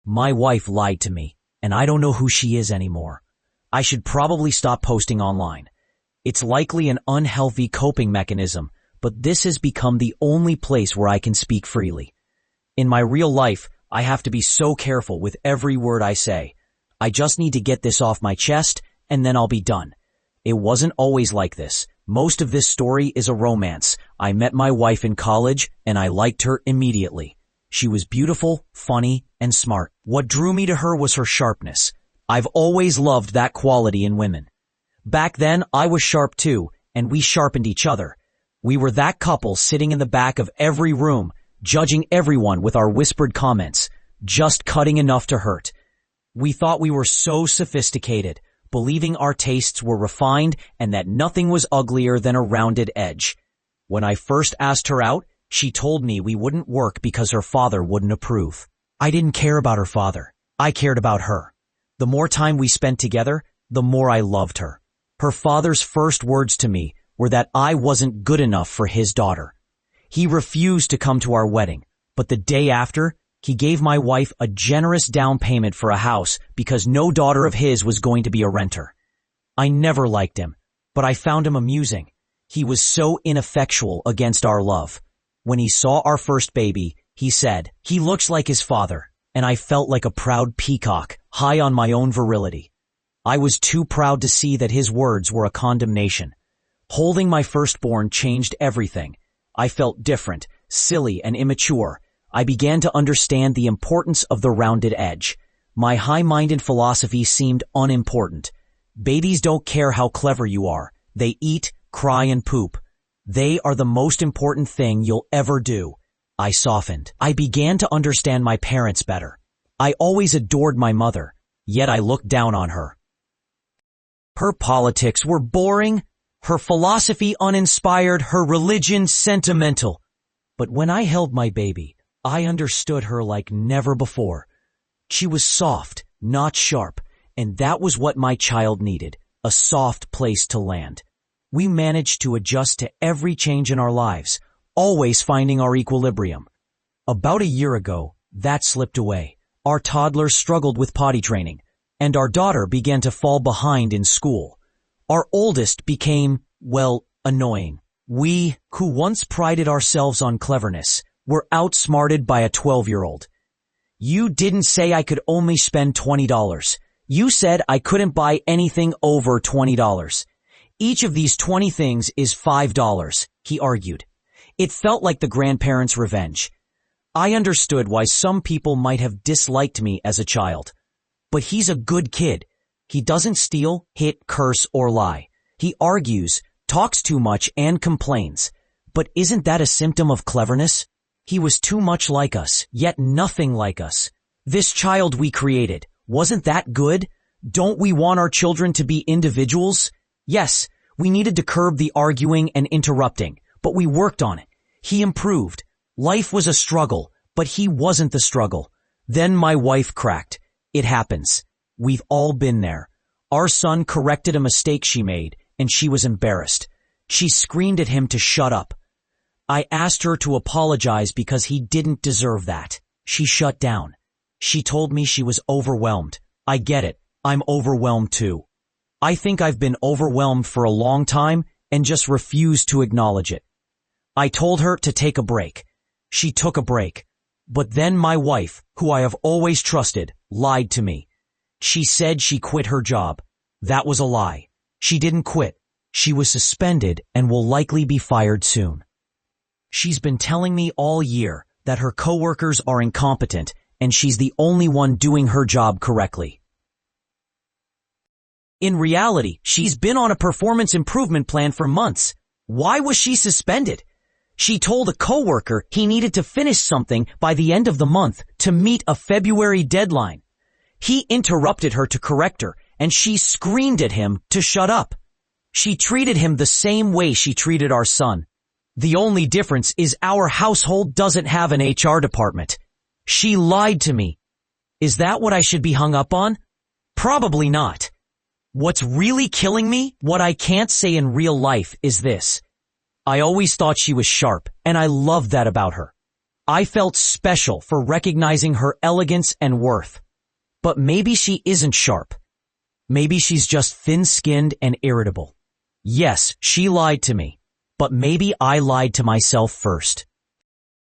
My wife lied to me, and I don't know who she is anymore. I should probably stop posting online. It's likely an unhealthy coping mechanism, but this has become the only place where I can speak freely. In my real life, I have to be so careful with every word I say. I just need to get this off my chest, and then I'll be done. It wasn't always like this. Most of this story is a romance. I met my wife in college, and I liked her immediately. She was beautiful, funny, and smart. What drew me to her was her sharpness. I've always loved that quality in women. Back then, I was sharp too, and we sharpened each other. We were that couple sitting in the back of every room, judging everyone with our whispered comments, just cutting enough to hurt. We thought we were so sophisticated, believing our tastes were refined and that nothing was uglier than a rounded edge. When I first asked her out, she told me we wouldn't work because her father wouldn't approve. I didn't care about her father. I cared about her. The more time we spent together, the more I loved her. Her father's first words to me were that I wasn't good enough for his daughter. He refused to come to our wedding, but the day after, he gave my wife a generous down payment for a house because no daughter of his was going to be a renter. I never liked him, but I found him amusing. He was so ineffectual against our love. When he saw our first baby, he said, "He looks like his father," and I felt like a proud peacock, high on my own virility. I was too proud to see that his words were a condemnation. Holding my firstborn changed everything. I felt different, silly, and immature. I began to understand the importance of the rounded edge. My high-minded philosophy seemed unimportant. Babies don't care how clever you are. They eat, cry, and poop. They are the most important thing you'll ever do. I softened. I began to understand my parents better. I always adored my mother, yet I looked down on her. Her politics were boring, her philosophy uninspired, her religion sentimental. But when I held my baby, I understood her like never before. She was soft, not sharp, and that was what my child needed, a soft place to land. We managed to adjust to every change in our lives, always finding our equilibrium. About a year ago, that slipped away. Our toddler struggled with potty training, and our daughter began to fall behind in school. Our oldest became, well, annoying. We, who once prided ourselves on cleverness, were outsmarted by a 12-year-old. "You didn't say I could only spend $20. You said I couldn't buy anything over $20. Each of these 20 things is $5, he argued. It felt like the grandparents' revenge. I understood why some people might have disliked me as a child. But he's a good kid. He doesn't steal, hit, curse, or lie. He argues, talks too much, and complains. But isn't that a symptom of cleverness? He was too much like us, yet nothing like us. This child we created, wasn't that good? Don't we want our children to be individuals? Yes, we needed to curb the arguing and interrupting, but we worked on it. He improved. Life was a struggle, but he wasn't the struggle. Then my wife cracked. It happens. We've all been there. Our son corrected a mistake she made, and she was embarrassed. She screamed at him to shut up. I asked her to apologize because he didn't deserve that. She shut down. She told me she was overwhelmed. I get it. I'm overwhelmed too. I think I've been overwhelmed for a long time and just refused to acknowledge it. I told her to take a break. She took a break. But then my wife, who I have always trusted, lied to me. She said she quit her job. That was a lie. She didn't quit. She was suspended and will likely be fired soon. She's been telling me all year that her coworkers are incompetent and she's the only one doing her job correctly. In reality, she's been on a performance improvement plan for months. Why was she suspended? She told a coworker he needed to finish something by the end of the month to meet a February deadline. He interrupted her to correct her, and she screamed at him to shut up. She treated him the same way she treated our son. The only difference is our household doesn't have an HR department. She lied to me. Is that what I should be hung up on? Probably not. What's really killing me, what I can't say in real life, is this. I always thought she was sharp, and I loved that about her. I felt special for recognizing her elegance and worth. But maybe she isn't sharp. Maybe she's just thin-skinned and irritable. Yes, she lied to me. But maybe I lied to myself first.